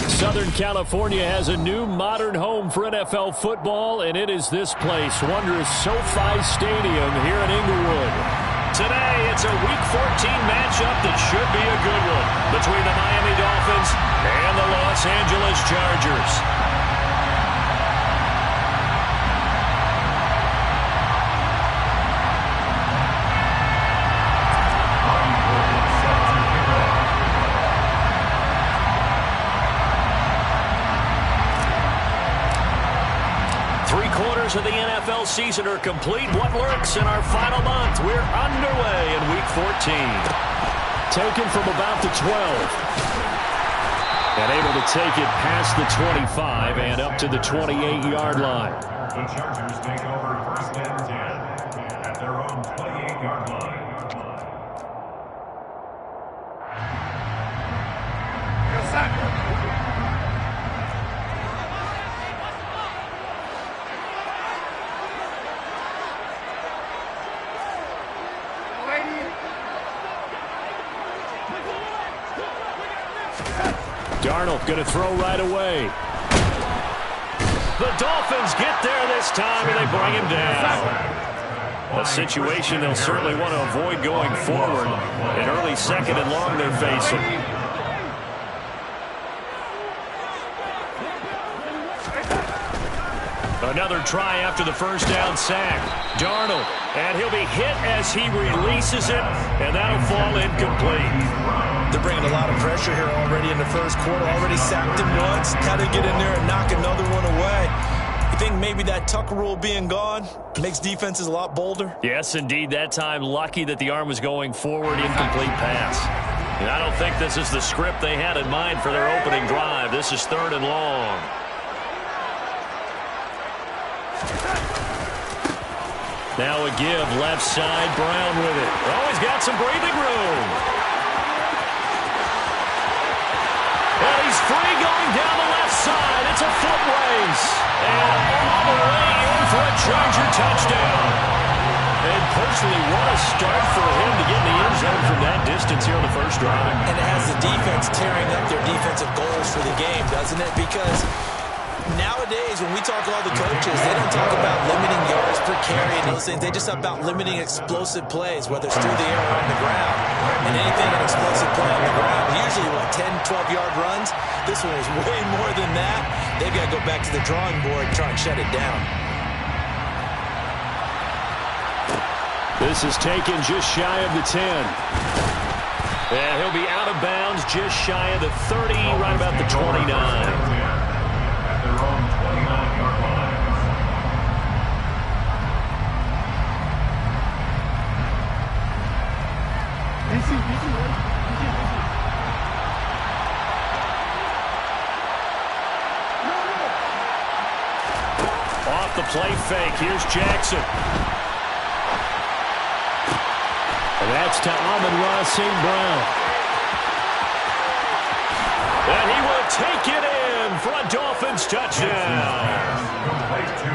Southern California has a new modern home for NFL football, and it is this place, wondrous SoFi Stadium here in Inglewood. Today, it's a Week 14 matchup that should be a good one between the Miami Dolphins and the Los Angeles Chargers. Three-quarters of the NFL season are complete. What lurks in our final month? We're underway in Week 14. Taken from about the 12. And able to take it past the 25 and up to the 28-yard line. The Chargers take over 1st and 10 at their own 28-yard line. Darnold going to throw right away. The Dolphins get there this time, and they bring him down. A situation they'll certainly want to avoid going forward. An early 2nd and long they're facing. Another try after the first down sack. Darnold, and he'll be hit as he releases it, and that'll fall incomplete. They're bringing a lot of pressure here already in the first quarter. Already sacked him once. Got to get in there and knock another one away. You think maybe that Tucker rule being gone makes defenses a lot bolder? Yes, indeed. That time, lucky that the arm was going forward. Incomplete pass. And I don't think this is the script they had in mind for their opening drive. This is 3rd and long. Now a give, left side, Brown with it. Oh, he's got some breathing room. And he's free going down the left side. It's a foot race. And all the way in for a Charger touchdown. And personally, what a start for him to get in the end zone from that distance here on the first drive. And it has the defense tearing up their defensive goals for the game, doesn't it? Because nowadays, when we talk to all the coaches, they don't talk about limiting yards per carry and those things. They just talk about limiting explosive plays, whether it's through the air or on the ground. And anything an explosive play on the ground, usually, 10, 12-yard runs. This one was way more than that. They've got to go back to the drawing board and try and shut it down. This is taken just shy of the 10. And he'll be out of bounds just shy of the 30, right about the 29. At their own 29-yard line. Off the play fake, here's Jackson. And that's to Amon-Ra St. Brown. And he will take it in for a Dolphins touchdown.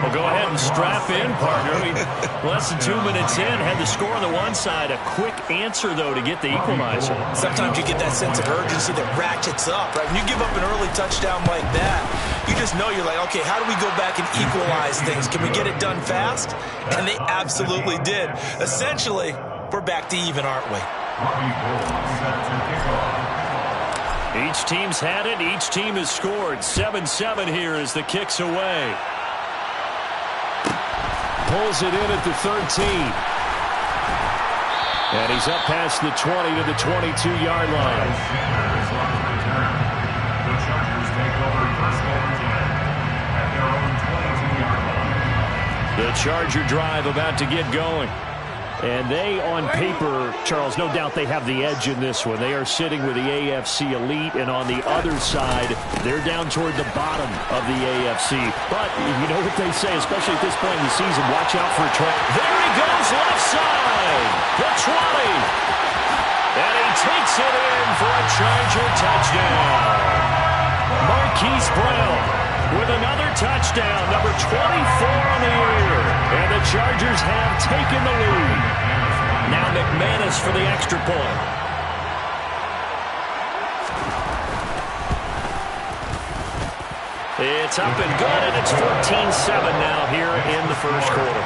Well, go ahead and strap in, partner. I mean, less than 2 minutes in, had the score on the one side. A quick answer, though, to get the equalizer. Sometimes you get that sense of urgency that ratchets up, right? When you give up an early touchdown like that, you just know you're like, okay, how do we go back and equalize things? Can we get it done fast? And they absolutely did. Essentially, we're back to even, aren't we? Each team's had it. Each team has scored. 7-7 here as the kick's away. Pulls it in at the 13. And he's up past the 20 to the 22-yard line. The Chargers take over 1st and 10 at their own 22-yard line. The Charger drive about to get going. And they, on paper, Charles, no doubt they have the edge in this one. They are sitting with the AFC elite, and on the other side, they're down toward the bottom of the AFC. But you know what they say, especially at this point in the season, watch out for a trap. There he goes, left side, the 20. And he takes it in for a Charger touchdown. Marquise Brown with another touchdown, number 24 on the year. And the Chargers have taken the lead. Now McManus for the extra point. It's up and good, and it's 14-7 now here in the first quarter.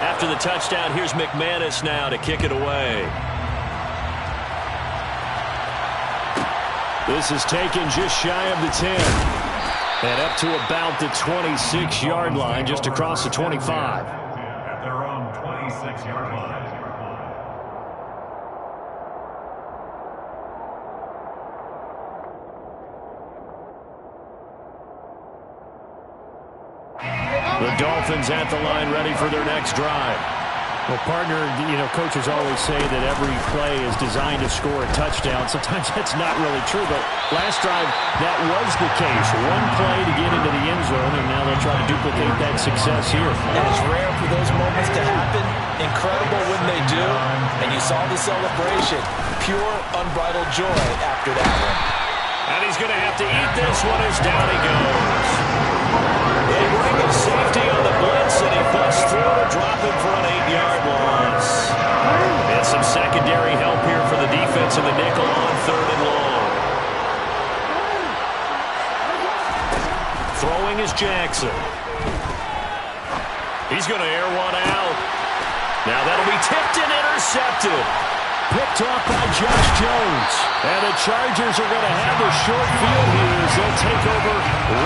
After the touchdown, here's McManus now to kick it away. This is taken just shy of the 10. And up to about the 26-yard line, just across the 25. At their own 26-yard line. The Dolphins at the line, ready for their next drive. Well, partner, coaches always say that every play is designed to score a touchdown. Sometimes that's not really true, but last drive, that was the case. One play to get into the end zone, and now they'll try to duplicate that success here. And it's rare for those moments to happen. Incredible when they do. And you saw the celebration. Pure, unbridled joy after that one. And he's going to have to eat this one as down he goes. They bring him safety on the blitz, and he busts through to drop him for an 8-yard loss. And some secondary help here for the defense in the nickel on 3rd and long. Throwing is Jackson. He's going to air one out. Now that'll be tipped and intercepted. Picked off by Josh Jones. And the Chargers are going to have a short field here as they'll take over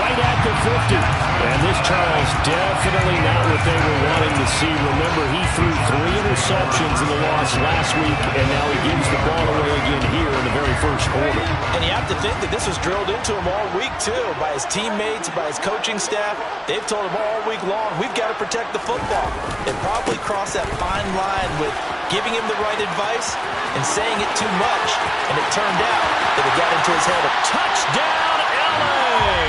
right at the 50. And this, Charles, definitely not what they were wanting to see. Remember, he threw 3 interceptions in the loss last week, and now he gives the ball away again here in the very first quarter. And you have to think that this was drilled into him all week, too, by his teammates, by his coaching staff. They've told him all week long, we've got to protect the football. They probably crossed that fine line with giving him the right advice and saying it too much, and it turned out that it got into his head. Touchdown, L.A.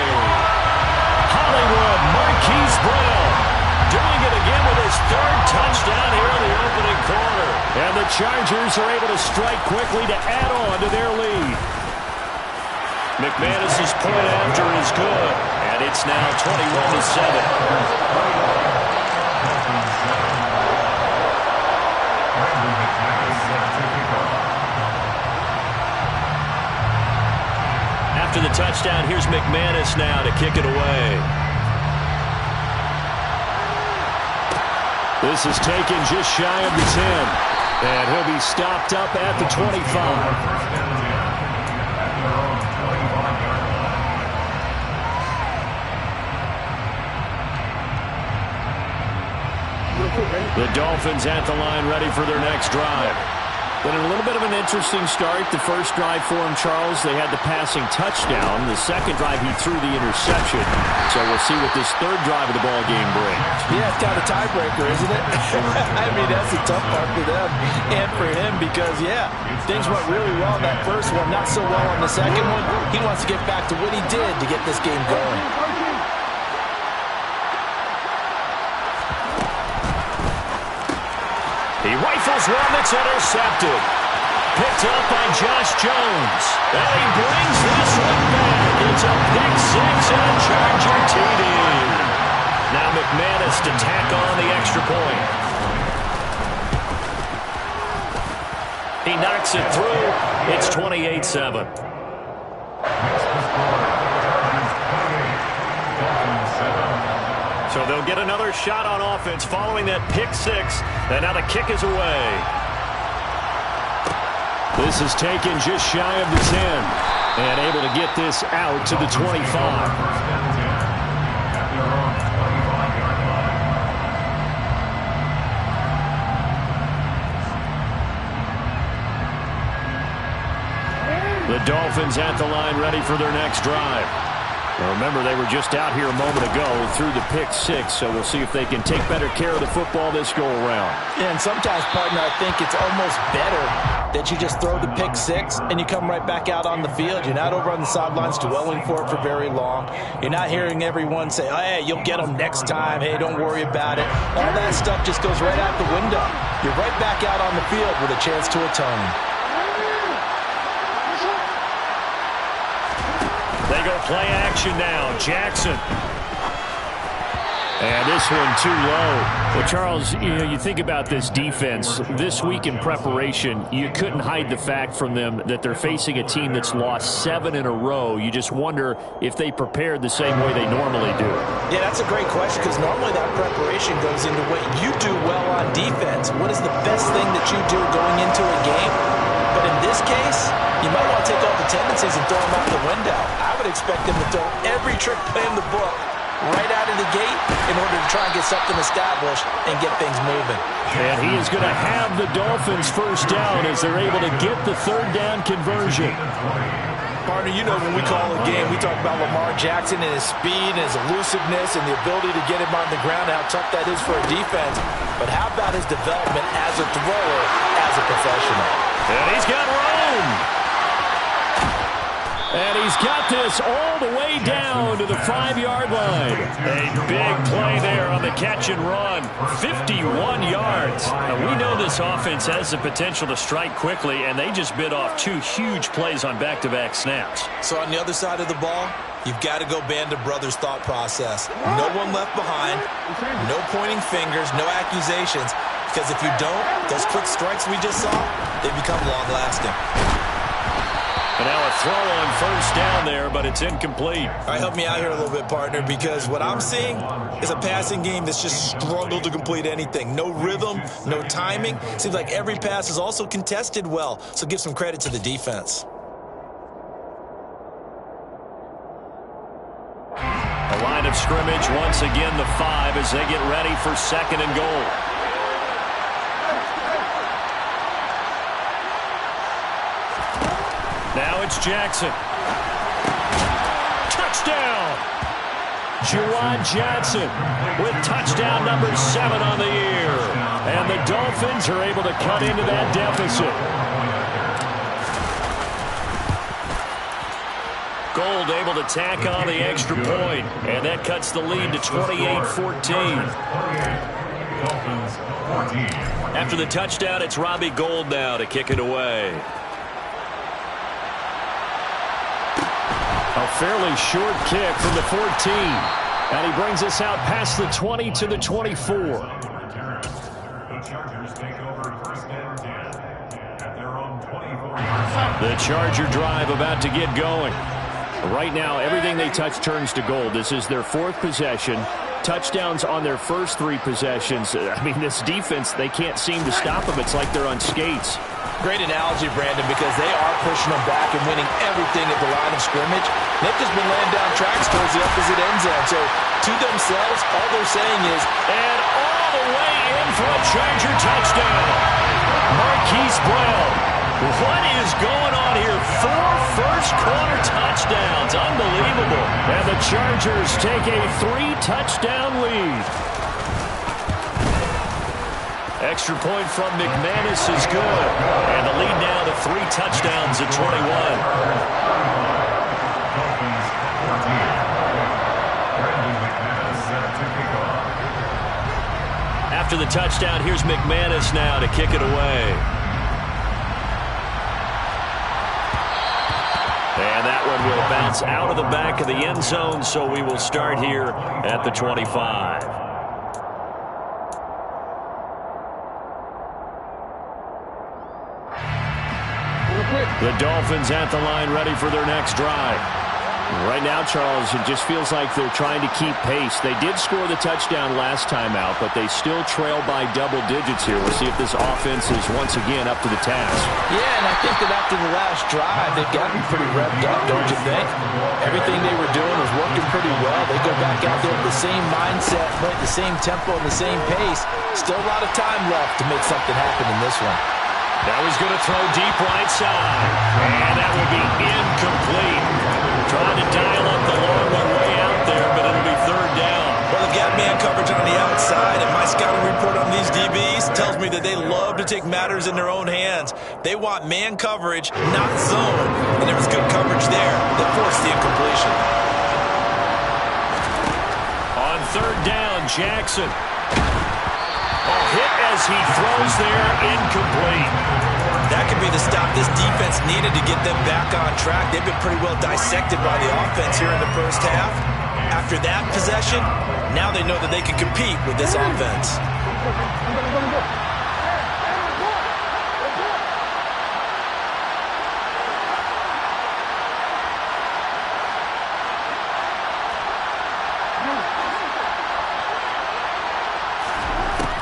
Hollywood Marquise Brown doing it again with his 3rd touchdown here in the opening quarter. And the Chargers are able to strike quickly to add on to their lead. McManus's point after is good, and it's now 21-7. After the touchdown, here's McManus now to kick it away. This is taken just shy of the 10. And he'll be stopped up at the 25. The Dolphins at the line, ready for their next drive. Been a little bit of an interesting start. The first drive for him, Charles, they had the passing touchdown. The second drive, he threw the interception. So we'll see what this 3rd drive of the ball game brings. Yeah, it's kind of a tiebreaker, isn't it? I mean, that's a tough part for them and for him because, yeah, things went really well in that first one, not so well on the second one. He wants to get back to what he did to get this game going. He rifles one that's intercepted. Picked up by Josh Jones. And he brings this one back. It's a pick 6 and a Charger TD. Now McManus to tack on the extra point. He knocks it through. It's 28-7. So they'll get another shot on offense following that pick 6. And now the kick is away. This is taken just shy of the 10. And able to get this out to the 25. The Dolphins at the line, ready for their next drive. Now remember, they were just out here a moment ago through the pick 6, so we'll see if they can take better care of the football this go-around. Yeah, and sometimes, partner, I think it's almost better that you just throw the pick 6 and you come right back out on the field. You're not over on the sidelines dwelling for it for very long. You're not hearing everyone say, oh, hey, you'll get them next time. Hey, don't worry about it. All that stuff just goes right out the window. You're right back out on the field with a chance to atone. They go play action now. Jackson. And this one too low. Well, Charles, you think about this defense. This week in preparation, you couldn't hide the fact from them that they're facing a team that's lost 7 in a row. You just wonder if they prepared the same way they normally do. Yeah, that's a great question because normally that preparation goes into what you do well on defense. What is the best thing that you do going into a game? But in this case, you might want to take all the tendencies and throw them out the window. I would expect them to throw every trick play in the book right out of the gate in order to try and get something established and get things moving. And he is going to have the Dolphins first down as they're able to get the third down conversion. Partner, you know when we call a game, we talk about Lamar Jackson and his speed and his elusiveness and the ability to get him on the ground, how tough that is for a defense. But how about his development as a thrower, as a professional? And he's got room. And he's got this all the way down to the 5-yard line. A big play there on the catch and run. 51 yards. Now, we know this offense has the potential to strike quickly, and they just bit off 2 huge plays on back-to-back snaps. So on the other side of the ball, you've got to go Band of Brothers thought process. No one left behind, no pointing fingers, no accusations. Because if you don't, those quick strikes we just saw, they become long-lasting. And now a throw on first down there, but it's incomplete. All right, help me out here a little bit, partner, because what I'm seeing is a passing game that's just struggled to complete anything. No rhythm, no timing. Seems like every pass is also contested well, so give some credit to the defense. A line of scrimmage, once again the 5 as they get ready for second and goal. Now it's Jackson. Touchdown! Juwan Johnson with touchdown number 7 on the year. And the Dolphins are able to cut into that deficit. Gold able to tack on the extra point. And that cuts the lead to 28-14. After the touchdown, it's Robbie Gould now to kick it away. A fairly short kick from the 14. And he brings us out past the 20 to the 24. The Chargers take over first and 10 at their own 24-yard line. The Charger drive about to get going. Right now, everything they touch turns to gold. This is their 4th possession. Touchdowns on their first 3 possessions. I mean, this defense, they can't seem to stop them. It's like they're on skates. Great analogy, Brandon, because they are pushing them back and winning everything at the line of scrimmage. They've just been laying down tracks towards the opposite end zone. So, to themselves, all they're saying is, and all the way in for a Charger touchdown. Marquise Brown. What is going on here? 4 first-quarter touchdowns. Unbelievable. And the Chargers take a 3-touchdown lead. Extra point from McManus is good. And the lead now to 3 touchdowns at 21. Dolphins 14. Brandon McManus set to kick off. After the touchdown, here's McManus now to kick it away. And that one will bounce out of the back of the end zone, so we will start here at the 25. The Dolphins at the line ready for their next drive. Right now, Charles, it just feels like they're trying to keep pace. They did score the touchdown last time out, but they still trail by double digits here. We'll see if this offense is once again up to the task. yeah, and I think that after the last drive, they've got to be pretty revved up, don't you think? Everything they were doing was working pretty well. They go back out there with the same mindset, right, the same tempo and the same pace. Still a lot of time left to make something happen in this one. Now he's going to throw deep right side. And that will be incomplete. Trying to dial up the long one way out there, but it'll be third down. Well, they've got man coverage on the outside, and my scouting report on these DBs tells me that they love to take matters in their own hands. They want man coverage, not zone, and there was good coverage there that forced the incompletion. On third down, Jackson. A hit as he throws there, incomplete. That could be the stop this defense needed to get them back on track. They've been pretty well dissected by the offense here in the first half. After that possession, now they know that they can compete with this offense.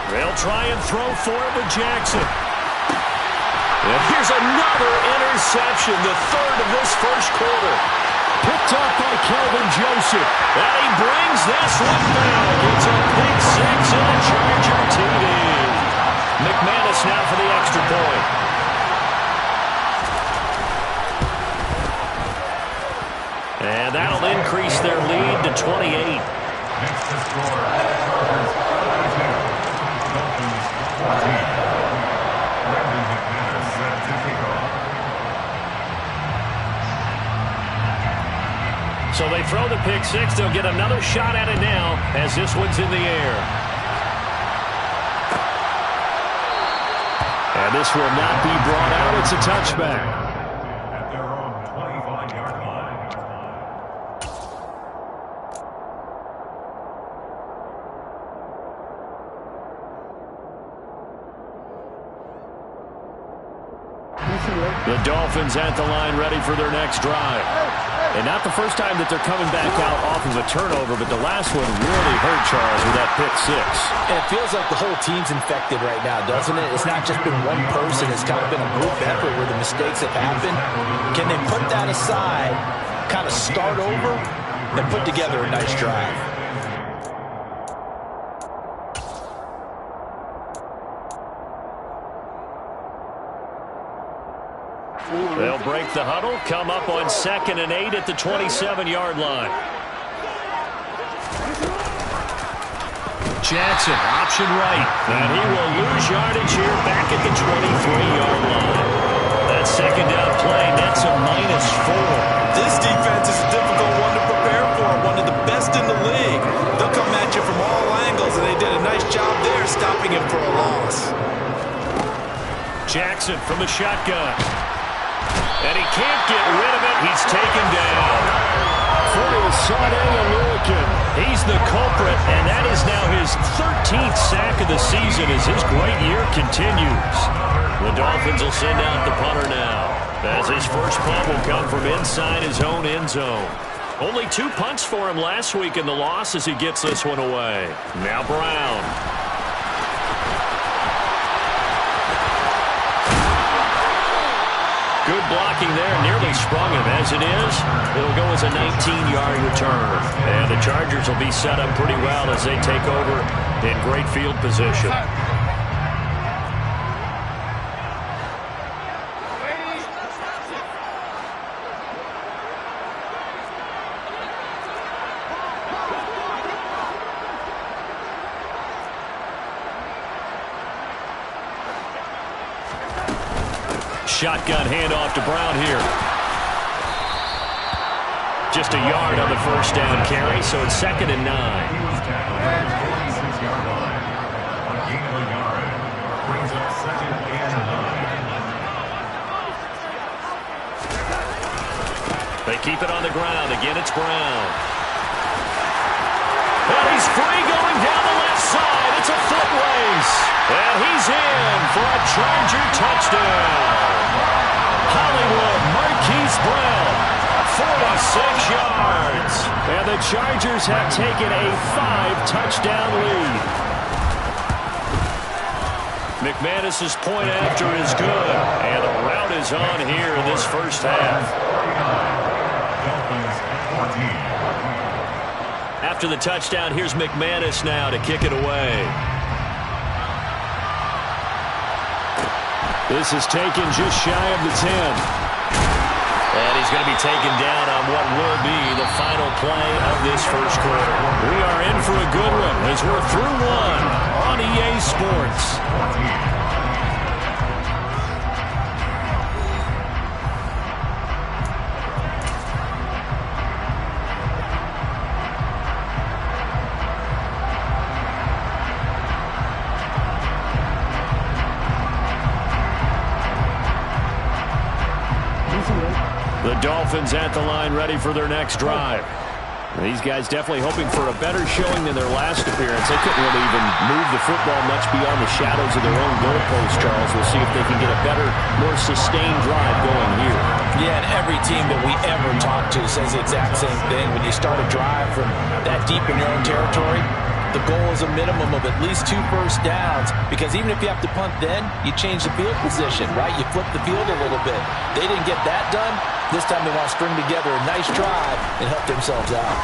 They'll try and throw for it with Jackson. And here's another interception, the third of this first quarter. Picked up by Kelvin Joseph. And he brings this one back. It's a pick six and a Charger TD. McManus now for the extra point. And that'll increase their lead to 28. Next to score, Chargers 42. Dolphins 14. Brandon McManus set to kick off. So they throw the pick six. They'll get another shot at it now as this one's in the air. And this will not be brought out. It's a touchback. At their own 25-yard line. The Dolphins at the line ready for their next drive. And not the first time that they're coming back out off of a turnover, but the last one really hurt Charles with that pick six. And it feels like the whole team's infected right now, doesn't it? It's not just been one person. It's kind of been a group effort where the mistakes have happened. Can they put that aside, kind of start over, and put together a nice drive? They'll break the huddle, come up on 2nd and 8 at the 27-yard line. Jackson, option right. And he will lose yardage here back at the 23-yard line. That second down play nets a -4. This defense is a difficult one to prepare for, one of the best in the league. They'll come at you from all angles, and they did a nice job there stopping him for a loss. Jackson from the shotgun. And he can't get rid of it. He's taken down. For Sade Aluakin. He's the culprit, and that is now his 13th sack of the season as his great year continues. The Dolphins will send out the punter now, as his first punt will come from inside his own end zone. Only 2 punts for him last week in the loss as he gets this one away. Now Brown. Good blocking there, nearly sprung him. As it is, it'll go as a 19-yard return. And the Chargers will be set up pretty well as they take over in great field position. Shotgun handoff to Brown here. Just a yard on the first down carry, so it's 2nd and 9. He was tackled at the 46-yard line. A gain of a yard brings up 2nd and 9. They keep it on the ground. Again, it's Brown. And he's free going down the left side. It's a foot race. And he's in for a Charger touchdown. Hollywood Marquise Brown, 46 yards. And the Chargers have taken a 5-touchdown lead. McManus's point after is good. And the route is on here in this first half. Dolphins 14. After the touchdown, here's McManus now to kick it away. This is taken just shy of the 10. And he's going to be taken down on what will be the final play of this first quarter. We are in for a good one as we're through one on EA Sports. The Dolphins at the line ready for their next drive. These guys definitely hoping for a better showing than their last appearance. They couldn't really even move the football much beyond the shadows of their own goalpost, Charles. We'll see if they can get a better, more sustained drive going here. Yeah, and every team that we ever talk to says the exact same thing. When you start a drive from that deep in your own territory, the goal is a minimum of at least 2 first downs, because even if you have to punt then, you change the field position, right? You flip the field a little bit. They didn't get that done. This time they want to string together a nice drive and help themselves out.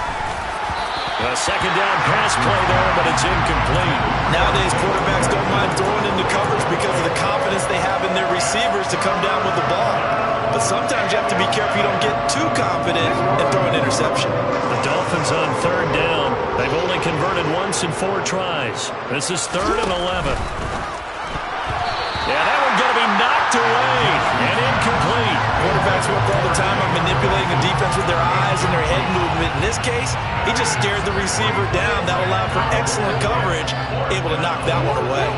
A second down pass play there, but it's incomplete. Nowadays, quarterbacks don't mind throwing into coverage because of the confidence they have in their receivers to come down with the ball. But sometimes you have to be careful you don't get too confident and throw an interception. The Dolphins on third down. They've only converted once in 4 tries. This is 3rd and 11. Yeah, that one's going to be knocked away and incomplete. Quarterbacks work all the time on manipulating a defense with their eyes and their head movement. In this case, he just stared the receiver down. That allowed for excellent coverage, able to knock that one away.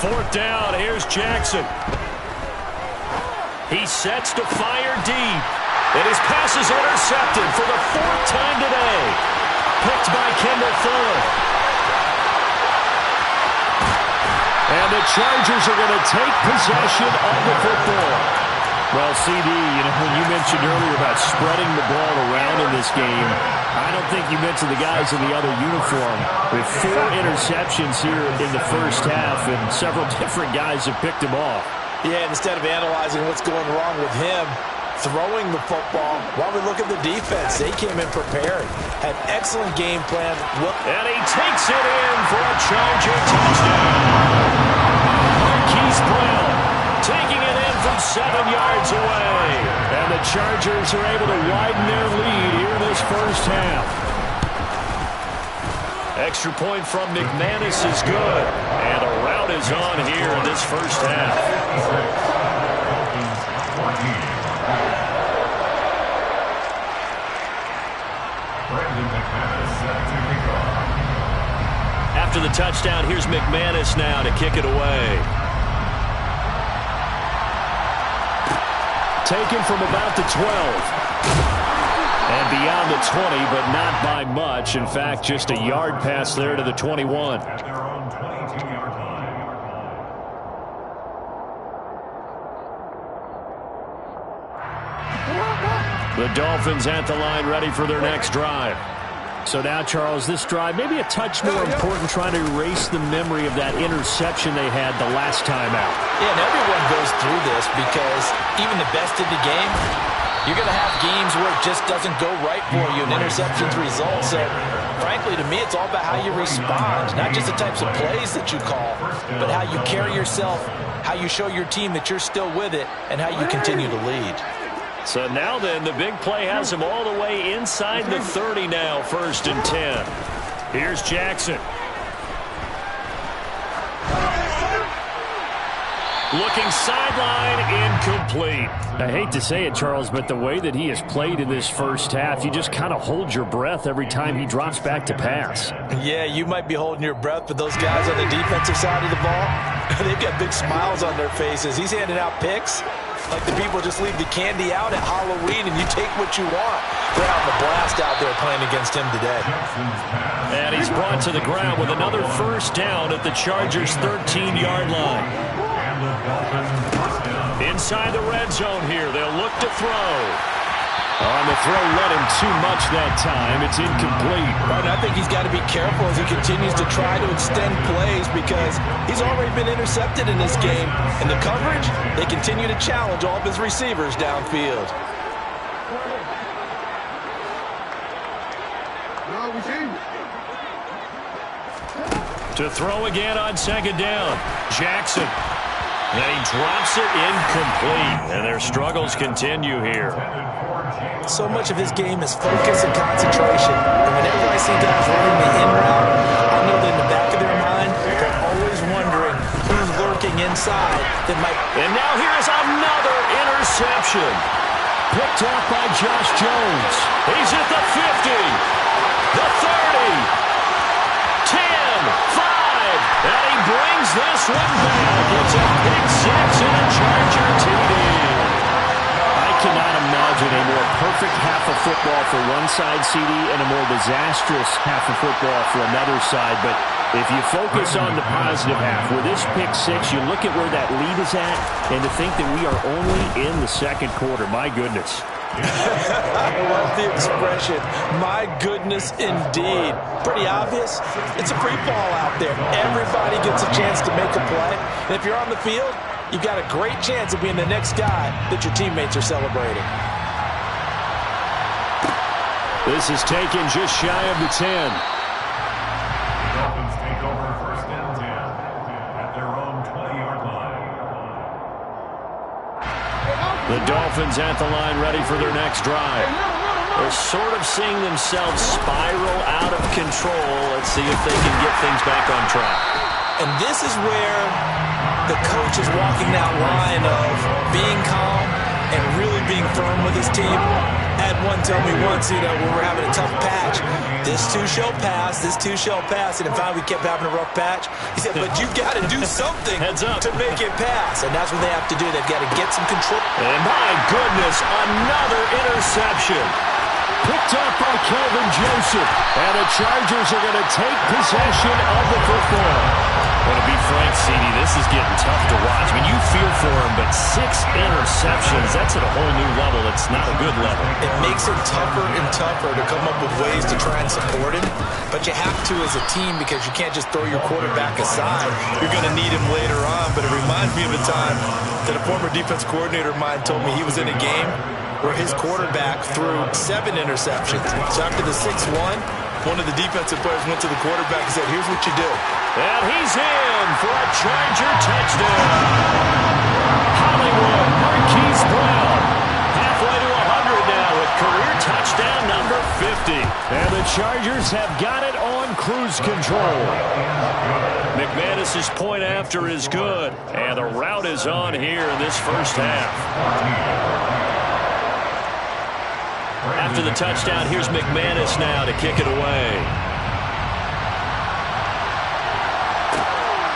Fourth down, here's Jackson. He sets to fire deep. And his pass is intercepted for the 4th time today. Picked by Kendall Fuller. And the Chargers are going to take possession of the football. Well, CD, when you mentioned earlier about spreading the ball around in this game, I don't think you mentioned the guys in the other uniform. With 4 interceptions here in the first half, and several different guys have picked him off. Yeah, instead of analyzing what's going wrong with him, throwing the football, while we look at the defense, they came in prepared, had excellent game plan. And he takes it in for a Charger touchdown. Marquise Brown taking it in from 7 yards away. And the Chargers are able to widen their lead here in this first half. Extra point from McManus is good. And a rout is on here in this first half. After the touchdown, here's McManus now to kick it away. Taken from about the 12. And beyond the 20, but not by much. In fact, just a yard pass there to the 21. At their own 22-yard line. The Dolphins at the line, ready for their next drive. So now, Charles, this drive maybe a touch more important, trying to erase the memory of that interception they had the last time out. Yeah, and everyone goes through this because even the best in the game, you're going to have games where it just doesn't go right for you and interceptions result. So, frankly, to me, it's all about how you respond, not just the types of plays that you call, but how you carry yourself, how you show your team that you're still with it, and how you continue to lead. So now then, the big play has him all the way inside the 30 now, 1st and 10. Here's Jackson. Looking sideline, incomplete. I hate to say it, Charles, but the way that he has played in this first half, you just kind of hold your breath every time he drops back to pass. Yeah, you might be holding your breath, but those guys on the defensive side of the ball, they've got big smiles on their faces. He's handing out picks like the people just leave the candy out at Halloween and you take what you want. They're having a blast out there playing against him today. And he's brought to the ground with another first down at the Chargers' 13-yard line. Inside the red zone here, they'll look to throw. On the throw, led him too much that time. It's incomplete. Right, and I think he's got to be careful as he continues to try to extend plays because he's already been intercepted in this game. And the coverage, they continue to challenge all of his receivers downfield. To throw again on 2nd down. Jackson. And he drops it incomplete. And their struggles continue here. So much of his game is focus and concentration. And whenever I see guys running the in route, I know that in the back of their mind, they're always wondering who's lurking inside that might. And now here's another interception. Picked off by Josh Jones. He's at the 50, the 30, 10, 5, and he brings this one back. It's a pick 6 and a Charger TD. a more perfect half of football for one side, CD, and a more disastrous half of football for another side. But if you focus on the positive half, with this pick six, you look at where that lead is at, and to think that we are only in the second quarter. My goodness. I love the expression, my goodness indeed. Pretty obvious. It's a free fall out there. Everybody gets a chance to make a play. And if you're on the field, you've got a great chance of being the next guy that your teammates are celebrating. This is taken just shy of the 10. The Dolphins take over first and 10 at their own 20-yard line. The Dolphins at the line, ready for their next drive. They're sort of seeing themselves spiral out of control. Let's see if they can get things back on track. And this is where the coach is walking that line of being calm and really being firm with his team. I had one tell me once, when we're having a tough patch, this too shall pass, this too shall pass. And in fact, we kept having a rough patch. He said, but you've got to do something to make it pass. And that's what they have to do. They've got to get some control. And my goodness, another interception. Picked up by Kelvin Joseph. And the Chargers are going to take possession of the football. Well, to be frank, CD, this is getting tough to watch. I mean, you feel for him, but 6 interceptions, that's at a whole new level. It's not a good level. It makes it tougher and tougher to come up with ways to try and support him. But you have to as a team because you can't just throw your quarterback aside. You're going to need him later on. But it reminds me of a time that a former defense coordinator of mine told me he was in a game where his quarterback threw 7 interceptions. So after the 6th one of the defensive players went to the quarterback and said, here's what you do. And he's in for a Charger touchdown. Hollywood Marquise Brown, halfway to 100 now with career touchdown number 50. And the Chargers have got it on cruise control. McManus's point after is good. And the route is on here in this first half. After the touchdown, here's McManus now to kick it away.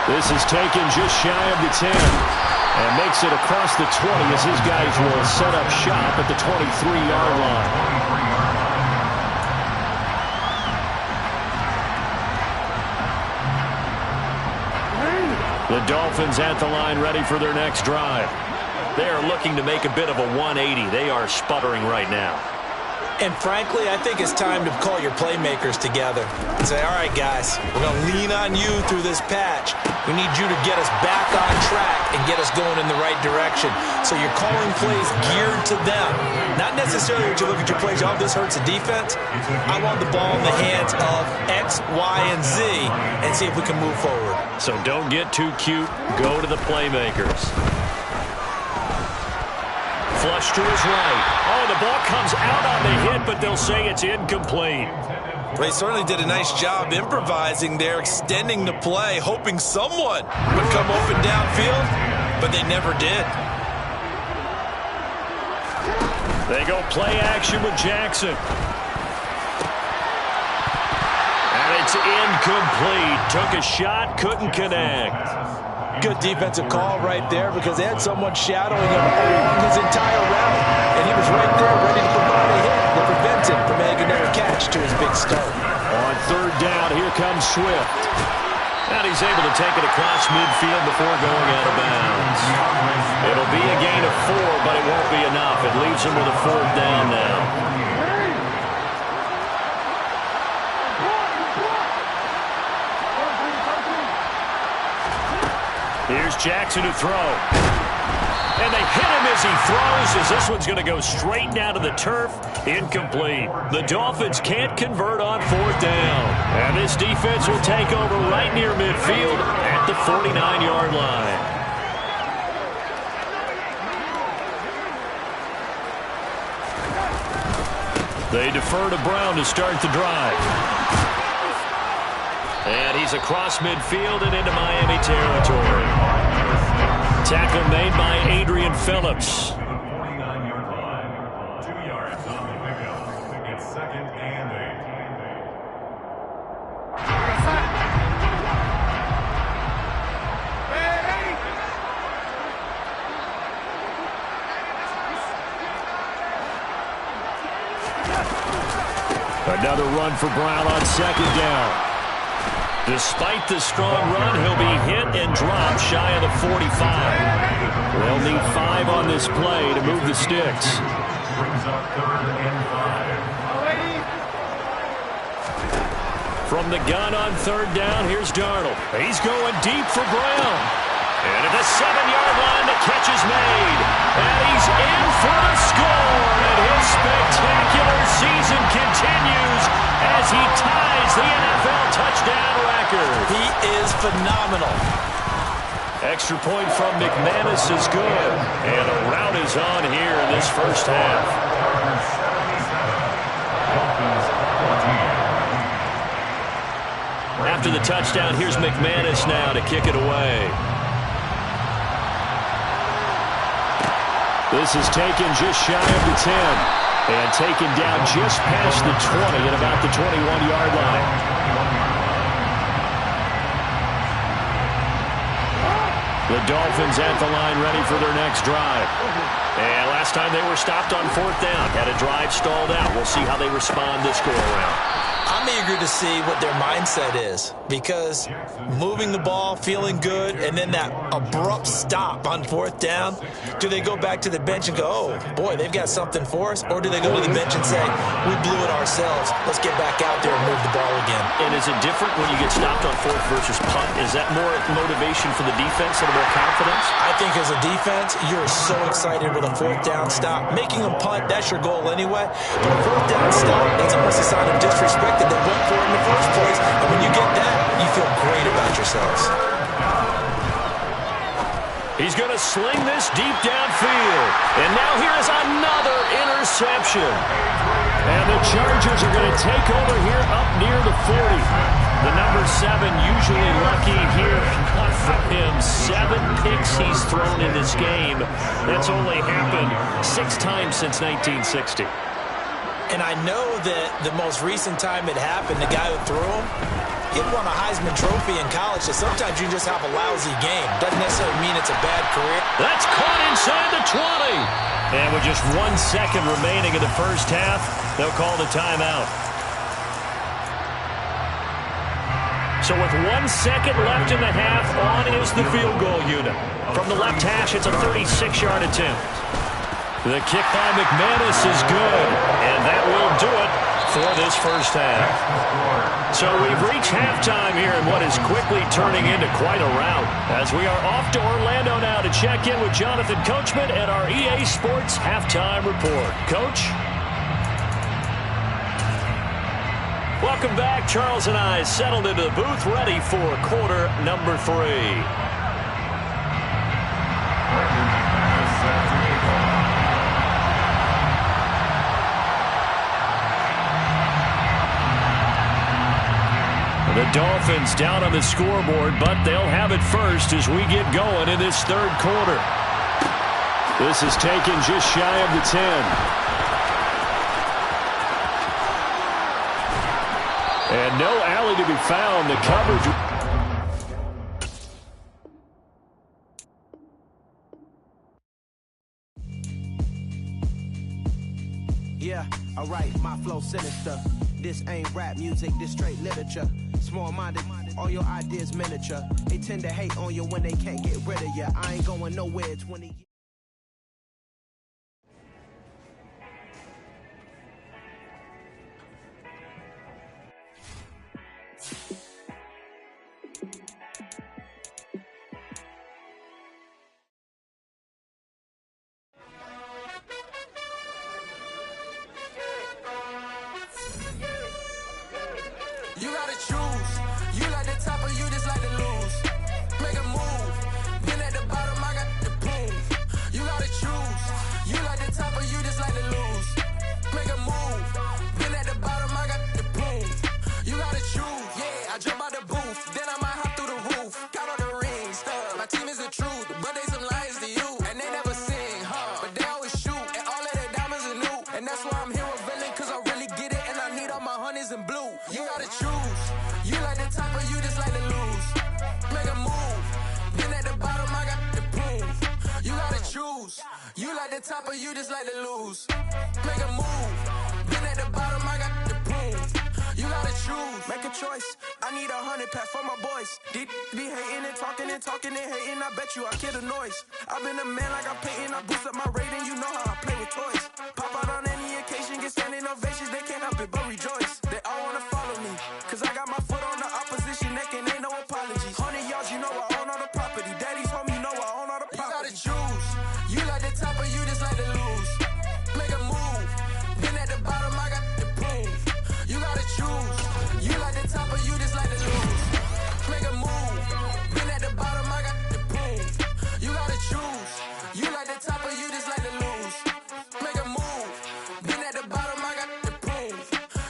This is taken just shy of the 10 and makes it across the 20 as his guys will set up shop at the 23-yard line. The Dolphins at the line ready for their next drive. They are looking to make a bit of a 180. They are sputtering right now. And frankly, I think it's time to call your playmakers together and say, all right, guys, we're going to lean on you through this patch. We need you to get us back on track and get us going in the right direction. So you're calling plays geared to them. Not necessarily when you look at your plays, oh, this hurts the defense. I want the ball in the hands of X, Y, and Z and see if we can move forward. So don't get too cute. Go to the playmakers. Flush to his right. Oh, the ball comes out on the hit, but they'll say it's incomplete. They certainly did a nice job improvising there, extending the play, hoping someone would come open downfield, but they never did. They go play action with Jackson. And it's incomplete. Took a shot, couldn't connect. Good defensive call right there because they had someone shadowing him along his entire route, and he was right there ready to provide a hit that prevents him from making another catch to his big start. On third down, here comes Swift. And he's able to take it across midfield before going out of bounds. It'll be a gain of 4, but it won't be enough. It leaves him with a 4th down now. Here's Jackson to throw. And they hit him as he throws, as this one's going to go straight down to the turf. Incomplete. The Dolphins can't convert on 4th down. And this defense will take over right near midfield at the 49-yard line. They defer to Brown to start the drive. And he's across midfield and into Miami territory. Tackle made by Adrian Phillips. 49-yard line. 2 yards on the pickup. It's 2nd and 8. Another run for Brown on second down. Despite the strong run, he'll be hit and dropped shy of the 45. They'll need 5 on this play to move the sticks. Brings up 3rd and 5. From the gun on 3rd down, here's Darnold. He's going deep for Brown. And at the 7-yard line, the catch is made. And he's in for the score. And his spectacular season continues as he ties the NFL touchdown record. He is phenomenal. Extra point from McManus is good. And a rout is on here in this first half. Chargers 77. Dolphins 14. After the touchdown, here's McManus now to kick it away. This is taken just shy of the 10. And taken down just past the 20 at about the 21-yard line. The Dolphins at the line ready for their next drive. And last time they were stopped on 4th down, had a drive stalled out. We'll see how they respond this go-around. I'm eager to see what their mindset is, because moving the ball, feeling good, and then that abrupt stop on 4th down, do they go back to the bench and go, oh, boy, they've got something for us? Or do they go to the bench and say, we blew it ourselves, let's get back out there and move the ball again? And is it different when you get stopped on 4th versus punt? Is that more motivation for the defense and more confidence? I think as a defense, you're so excited with a 4th down stop. Making a punt, that's your goal anyway. But a 4th down stop, that's almost a sign of disrespect that they went for it in the first place. And when you get that, you feel great about yourselves. He's going to sling this deep downfield. And now here's another interception. And the Chargers are going to take over here up near the 40. The number 7 usually lucky here. Not for him. 7 picks he's thrown in this game. That's only happened 6 times since 1960. And I know that the most recent time it happened, the guy who threw him, he won a Heisman Trophy in college, so sometimes you just have a lousy game. Doesn't necessarily mean it's a bad career. That's caught inside the 20. And with just 1 second remaining in the first half, they'll call the timeout. So with 1 second left in the half, on is the field goal unit. From the left hash, it's a 36-yard attempt. The kick by McManus is good, and that will do it for this first half. So we've reached halftime here in what is quickly turning into quite a rout, as we are off to Orlando now to check in with Jonathan Coachman at our EA Sports Halftime Report. Coach? Welcome back. Charles and I settled into the booth, ready for quarter number 3. The Dolphins down on the scoreboard, but they'll have it first as we get going in this 3rd quarter. This is taken just shy of the 10. And no alley to be found. The coverage. Yeah, alright, my flow sinister. This ain't rap music, this straight literature. Small-minded, all your ideas miniature. They tend to hate on you when they can't get rid of you. I ain't going nowhere 20 years. You gotta choose. You like the top or you just like to lose. Make a move. Been at the bottom, I got the proof. You gotta choose. You like the top or you just like to lose. Make a move. Been at the bottom, I got the proof. You gotta choose. Yeah, I jump out the booth. Then I might hop through the roof. Got all the rings. My team is the truth, but they some liars to you. And they never sing, but they always shoot. And all of their diamonds are new. And that's why I'm here revealing, cause I really get it. And I need all my honeys in blue. You gotta choose. You like the top or you just like to lose. Make a move. Been at the bottom, I got the proof. You gotta choose. You like the top or you just like to lose. Make a move. Been at the bottom, I got the proof. a choice. I need 100 pack for my boys. These be hating and talking and hating. I bet you I kill the noise. I've been a man like I'm Peyton. I boost up my rating. You know how I play with toys. Pop out on any occasion, get standing ovations. They can't help it but rejoice. They all wanna follow me, cause I got my foot on the opposition neck and ain't no apologies. 100 yards, you know I own all the property. Daddy's home, you know I own all the property. You gotta choose. You like the top or you just like to lose. Make a move. Been at the bottom, I got the proof. You gotta choose. You like the top or you just like to lose. Make a move. Been at the bottom, I got the proof. You gotta choose. You like the top or you just like to lose. Make a move. Been at the bottom, I got the proof.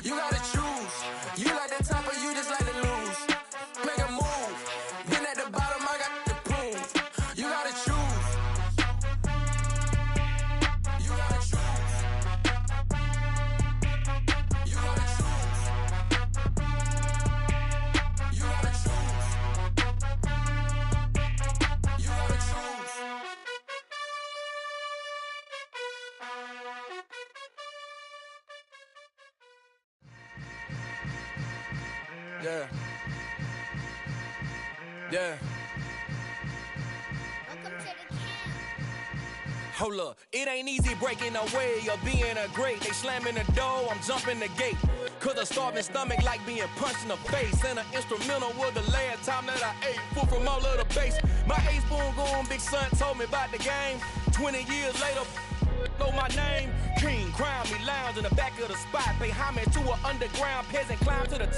You gotta choose. You like the top or you just like to lose. Make a move. Been at the bottom, I got the proof. You gotta choose. You gotta choose. You gotta choose. You gotta choose. You gotta choose. Yeah. Yeah. Welcome to the camp. Hold up, it ain't easy breaking away or being a great. They slamming the door, I'm jumping the gate. Cause a starving stomach like being punched in the face. And an instrumental was the last time that I ate food from all of the base. My ace spoon going big son told me about the game. 20 years later, know my name. King crown me lounge in the back of the spot. Pay homage to an underground peasant, climb to the top.